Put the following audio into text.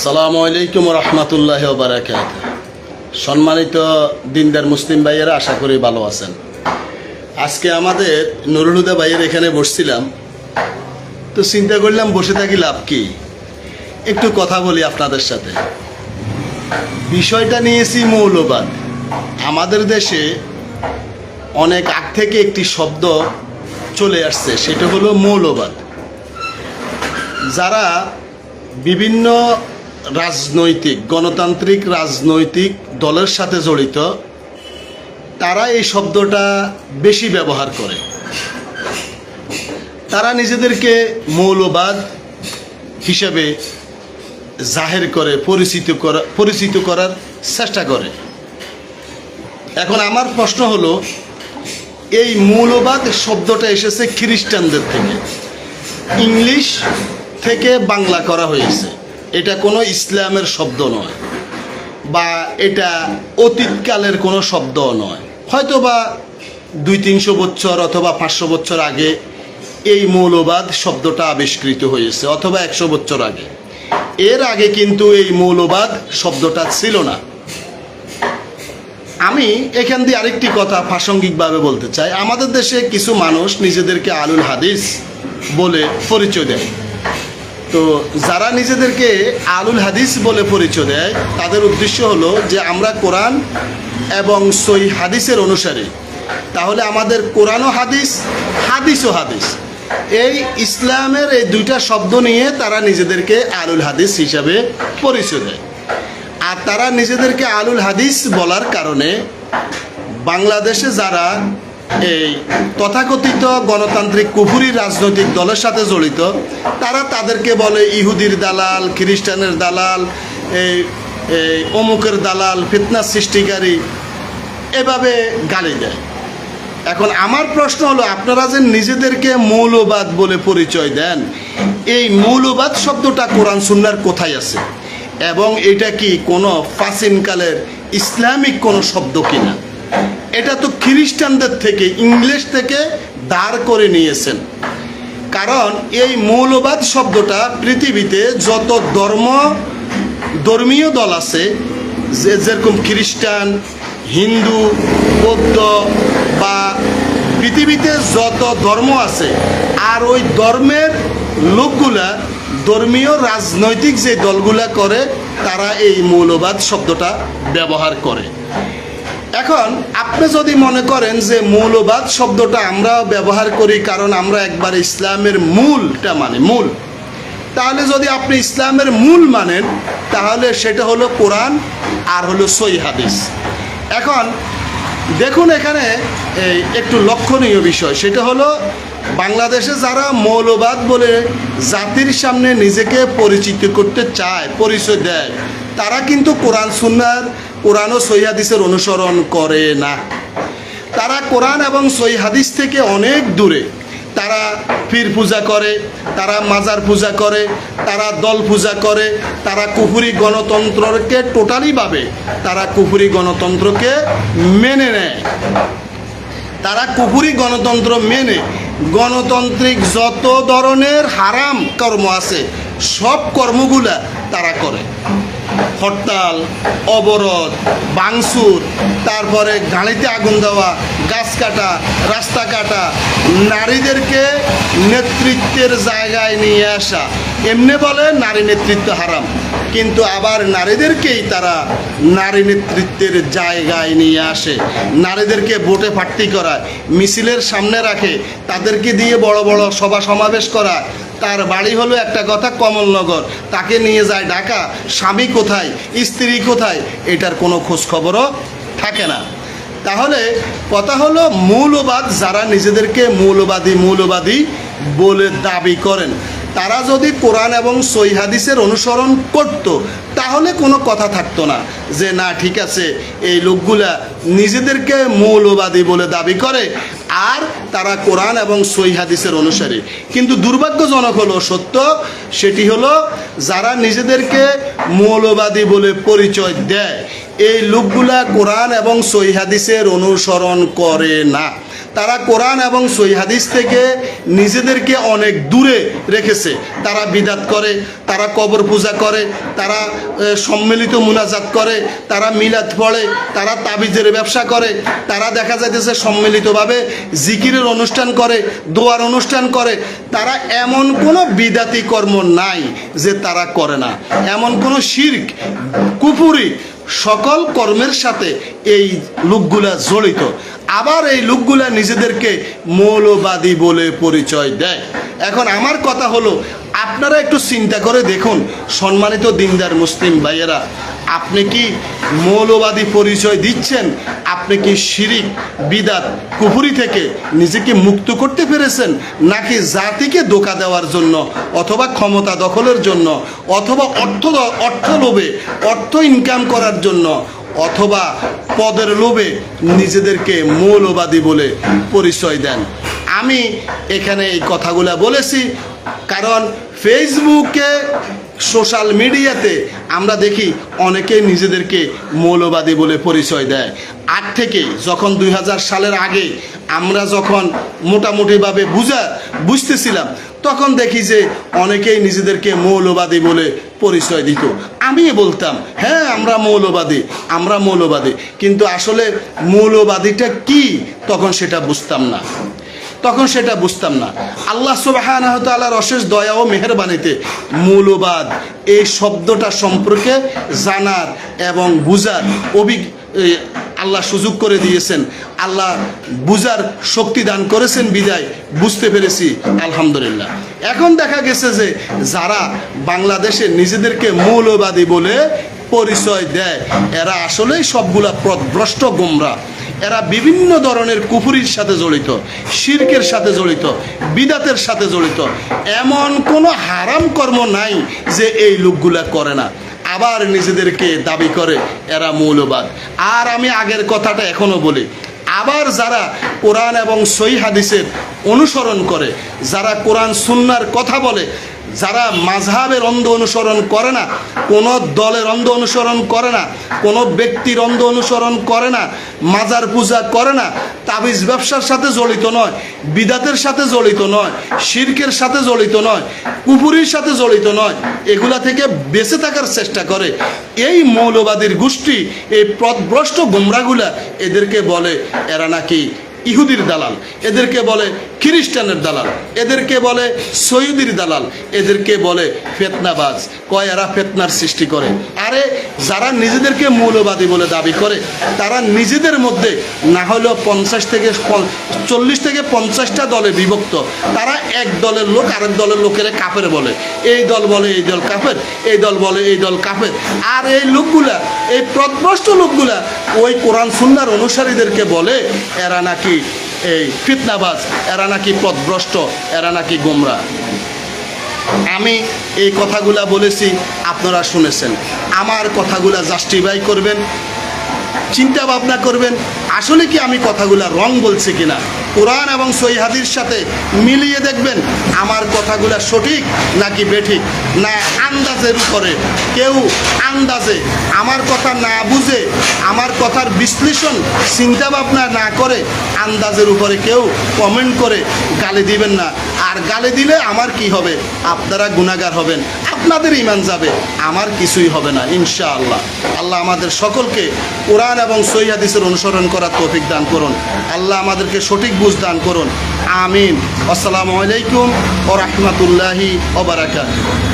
আসসালামু আলাইকুম রহমতুল্লাহ বারাকাত। সম্মানিত দিনদার মুসলিম ভাইয়েরা, আশা করি ভালো আছেন। আজকে আমাদের নুরুল হুদা ভাইয়ের এখানে বসছিলাম, তো চিন্তা করলাম বসে থাকি লাভ কি, একটু কথা বলি আপনাদের সাথে। বিষয়টা নিয়েছি মৌলবাদ। আমাদের দেশে অনেক আগ থেকে একটি শব্দ চলে আসছে, সেটা হলো মৌলবাদ। যারা বিভিন্ন রাজনৈতিক গণতান্ত্রিক রাজনৈতিক দলের সাথে জড়িত, তারা এই শব্দটা বেশি ব্যবহার করে। তারা নিজেদেরকে মৌলবাদ হিসেবে জাহের করে, পরিচিত করার চেষ্টা করে। এখন আমার প্রশ্ন হলো, এই মৌলবাদ শব্দটা এসেছে খ্রিস্টানদের থেকে, ইংলিশ থেকে বাংলা করা হয়েছে। এটা কোনো ইসলামের শব্দ নয়, বা এটা অতীতকালের কোনো শব্দও নয়। হয়তো বা 200-300 বছর অথবা 500 বছর আগে এই মৌলবাদ শব্দটা আবিষ্কৃত হয়েছে, অথবা 100 বছর আগে। এর আগে কিন্তু এই মৌলবাদ শব্দটা ছিল না। আমি এখান দিয়ে আরেকটি কথা প্রাসঙ্গিকভাবে বলতে চাই। আমাদের দেশে কিছু মানুষ নিজেদেরকে আলুল হাদিস বলে পরিচয় দেয়। তো যারা নিজেদেরকে আলুল হাদিস বলে পরিচয় দেয়, তাদের উদ্দেশ্য হলো যে আমরা কোরআন এবং সহিহ হাদিসের অনুসারী। তাহলে আমাদের কোরআনও হাদিস, হাদিসও হাদিস, এই ইসলামের এই দুইটা শব্দ নিয়ে তারা নিজেদেরকে আলুল হাদিস হিসাবে পরিচয় দেয়। আর তারা নিজেদেরকে আলুল হাদিস বলার কারণে বাংলাদেশে যারা এই তথাকথিত গণতান্ত্রিক কুফরি রাজনৈতিক দলের সাথে জড়িত, তারা তাদেরকে বলে ইহুদির দালাল, খ্রিস্টানের দালাল, এই অমুকের দালাল, ফিতনা সৃষ্টিকারী, এভাবে গালি দেয়। এখন আমার প্রশ্ন হলো, আপনারা যে নিজেদেরকে মৌলবাদ বলে পরিচয় দেন, এই মৌলবাদ শব্দটা কোরআন সুন্নাহর কোথায় আছে? এবং এটা কি কোনো প্রাচীনকালের ইসলামিক কোনো শব্দ কিনা? এটা তো খ্রিস্টানদের থেকে, ইংলিশ থেকে ধার করে নিয়েছেন। কারণ এই মৌলবাদ শব্দটা পৃথিবীতে যত ধর্মীয় দল আছে, যেরকম খ্রিস্টান, হিন্দু, বৌদ্ধ, বা পৃথিবীতে যত ধর্ম আছে, আর ওই ধর্মের লোকগুলা, ধর্মীয় রাজনৈতিক যে দলগুলা করে, তারা এই মৌলবাদ শব্দটা ব্যবহার করে। এখন আপনি যদি মনে করেন যে মৌলবাদ শব্দটা আমরাও ব্যবহার করি কারণ আমরা একবার ইসলামের মূলটা মানে মূল, তাহলে যদি আপনি ইসলামের মূল মানেন, তাহলে সেটা হলো কোরআন আর হলো সহিহ হাদিস। এখন দেখুন, এখানে একটু লক্ষণীয় বিষয়, সেটা হলো বাংলাদেশে যারা মৌলবাদ বলে জাতির সামনে নিজেকে পরিচিত করতে চায়, পরিচয় দেয়, তারা কিন্তু কোরআন ও সহিহ হাদিসের অনুসরণ করে না। তারা কোরআন এবং সহিহ হাদিস থেকে অনেক দূরে। তারা পীর পূজা করে, তারা মাজার পূজা করে, তারা দল পূজা করে, তারা কুফরি গণতন্ত্রকে টোটালিভাবে তারা কুফরি গণতন্ত্রকে মেনে নেয়। তারা কুফরি গণতন্ত্র মেনে গণতান্ত্রিক যত ধরনের হারাম কর্ম আছে, সব কর্মগুলা তারা করে। হরতাল, অবরোধ, ভাঙচুর, তারপরে গাড়িতে আগুন দেওয়া, গাছ কাটা, রাস্তা কাটা, নারীদেরকে নেতৃত্বের জায়গায় নিয়ে আসা। এমনি বলে নারী নেতৃত্ব হারাম, কিন্তু আবার নারীদেরকেই তারা নারী নেতৃত্বের জায়গায় নিয়ে আসে। নারীদেরকে ভোটে প্রার্থী করায়, মিছিলের সামনে রাখে, তাদেরকে দিয়ে বড় বড় সভা সমাবেশ করা। তার বাড়ি হলো একটা কথা কমলনগর, তাকে নিয়ে যায় ঢাকা। স্বামী কোথায়, স্ত্রী কোথায়, এটার কোনো খোঁজ খবরও থাকে না। তাহলে কথা হলো, মৌলবাদ যারা নিজেদেরকে মৌলবাদী বলে দাবি করেন, তারা যদি কোরআন এবং সহিহ হাদিসের অনুসরণ করত, তাহলে কোনো কথা থাকতো না যে না, ঠিক আছে, এই লোকগুলা নিজেদেরকে মৌলবাদী বলে দাবি করে আর তারা কোরআন এবং সহিহ হাদিসের অনুসারী। কিন্তু দুর্ভাগ্যজনক হলো সত্য, সেটি হলো যারা নিজেদেরকে মৌলবাদী বলে পরিচয় দেয়, এই লোকগুলা কোরআন এবং সহিহ হাদিসের অনুসরণ করে না। তারা কোরআন এবং সহিহ হাদিস থেকে নিজেদেরকে অনেক দূরে রেখেছে। তারা বিদাত করে, তারা কবর পূজা করে, তারা সম্মিলিত মুনাজাত করে, তারা মিলাদ পড়ে, তারা তাবিজের ব্যবসা করে, তারা দেখা যাইতেছে সম্মিলিতভাবে জিকিরের অনুষ্ঠান করে, দোয়ার অনুষ্ঠান করে। তারা এমন কোনো বিদাতি কর্ম নাই যে তারা করে না, এমন কোনো শিরক কুফরি সকল কর্মের সাথে এই লোকগুলা জড়িত। আবার এই লোকগুলা নিজেদেরকে মৌলবাদী বলে পরিচয় দেয়। এখন আমার কথা হলো, আপনারা একটু চিন্তা করে দেখুন সম্মানিত দিনদার মুসলিম ভাইয়েরা, আপনি কি মৌলবাদী পরিচয় দিচ্ছেন? আপনি কি শিরিক বিদাত কুফরি থেকে নিজেকে মুক্ত করতে পেরেছেন, নাকি জাতিকে ধোঁকা দেওয়ার জন্য, অথবা ক্ষমতা দখলের জন্য, অথবা অর্থ লোভে, অর্থ ইনকাম করার জন্য, অথবা পদের লোভে নিজেদেরকে মৌলবাদী বলে পরিচয় দেন? আমি এখানে এই কথাগুলো বলেছি কারণ ফেসবুকে, সোশ্যাল মিডিয়াতে আমরা দেখি অনেকেই নিজেদেরকে মৌলবাদী বলে পরিচয় দেয়। আগ থেকে যখন 2000 সালের আগে আমরা যখন মোটামুটিভাবে বুঝতেছিলাম, তখন দেখি যে অনেকেই নিজেদেরকে মৌলবাদী বলে পরিচয় দিত। আমি বলতাম হ্যাঁ আমরা মৌলবাদী, কিন্তু আসলে মৌলবাদীটা কি তখন সেটা বুঝতাম না। আল্লাহ সুবহানাহু ওয়া তাআলার অশেষ দয়া ও মেহেরবানিতে মৌলবাদ এই শব্দটা সম্পর্কে জানার এবং বুঝার আল্লাহ সুযোগ করে দিয়েছেন। আল্লাহ বুঝার শক্তি দান করেছেন বিদায় বুঝতে পেরেছি, আলহামদুলিল্লাহ। এখন দেখা গেছে যে যারা বাংলাদেশে নিজেদেরকে মৌলবাদী বলে পরিচয় দেয়, এরা আসলেই সবগুলা পথভ্রষ্ট গোমরা। এরা বিভিন্ন ধরনের কুফরির সাথে জড়িত, শিরকের সাথে জড়িত, বিদাতের সাথে জড়িত। এমন কোনো হারাম কর্ম নাই যে এই লোকগুলা করে না, আবার নিজেদেরকে দাবি করে এরা মৌলবাদ। আর আমি আগের কথাটা এখনো বলি, আবার যারা কোরআন এবং সহিহ হাদিসের অনুসরণ করে, যারা কোরআন সুন্নাহর কথা বলে, যারা মাযহাবের অন্ধ অনুসরণ করে না, কোনো দলের অন্ধ অনুসরণ করে না, কোনো ব্যক্তির অন্ধ অনুসরণ করে না, মাজার পূজা করে না, তাবিজ ব্যবসার সাথে জড়িত নয়, বিদাতের সাথে জড়িত নয়, শিরকের সাথে জড়িত নয়, কুফরির সাথে জড়িত নয়, এগুলা থেকে বেঁচে থাকার চেষ্টা করে, এই মৌলবাদীর গোষ্ঠী, এই পথভ্রষ্ট গোমরাগুলা, এদেরকে বলে এরা নাকি ইহুদির দালাল, এদেরকে বলে খ্রিস্টানের দালাল, এদেরকে বলে সৌদির দালাল, এদেরকে বলে ফেতনাবাজ। কয় এরা ফেতনার সৃষ্টি করে। আরে যারা নিজেদেরকে মৌলবাদী বলে দাবি করে, তারা নিজেদের মধ্যে না হলেও 40 থেকে 50টা দলে বিভক্ত। তারা এক দলের লোক আরেক দলের লোকের কাফের বলে, এই দল বলে এই দল কাফের, এই দল বলে এই দল কাফের। আর এই লোকগুলা, এই পথভ্রষ্ট লোকগুলা ওই কোরআন সুন্নাহর অনুসারীদেরকে বলে এরা নাকি এই ফিতনাবাজ, এরা নাকি পথভ্রষ্ট, এরা নাকি গোমরা। আমি এই কথাগুলা বলেছি, আপনারা শুনেছেন। আমার কথাগুলা জাস্টিফাই করবেন, চিন্তা ভাবনা করবেন আসলে কি আমি কথাগুলা রং বলছি কিনা। কোরআন এবং সহিহ হাদিসের সাথে মিলিয়ে দেখবেন আমার কথাগুলা সঠিক নাকি বেঠিক। না আন্দাজের উপরে কেউ আন্দাজে আমার কথা না বুঝে, আমার কথার বিশ্লেষণ চিন্তা ভাবনা না করে আন্দাজের উপরে কেউ কমেন্ট করে গালি দিবেন না। আর গালি দিলে আমার কি হবে? আপনারা গুনাহগার হবেন, আপনাদের ঈমান যাবে, আমার কিছুই হবে না ইনশাআল্লাহ। আল্লাহ আমাদের সকলকে কোরআন এবং সহিহ হাদিসের অনুসরণ করার তৌফিক দান করুন। আল্লাহ আমাদেরকে সঠিক বুঝ দান করুন। আমিন। আসসালামু আলাইকুম ওয়া রাহমাতুল্লাহি ওয়া বারাকাতুহু।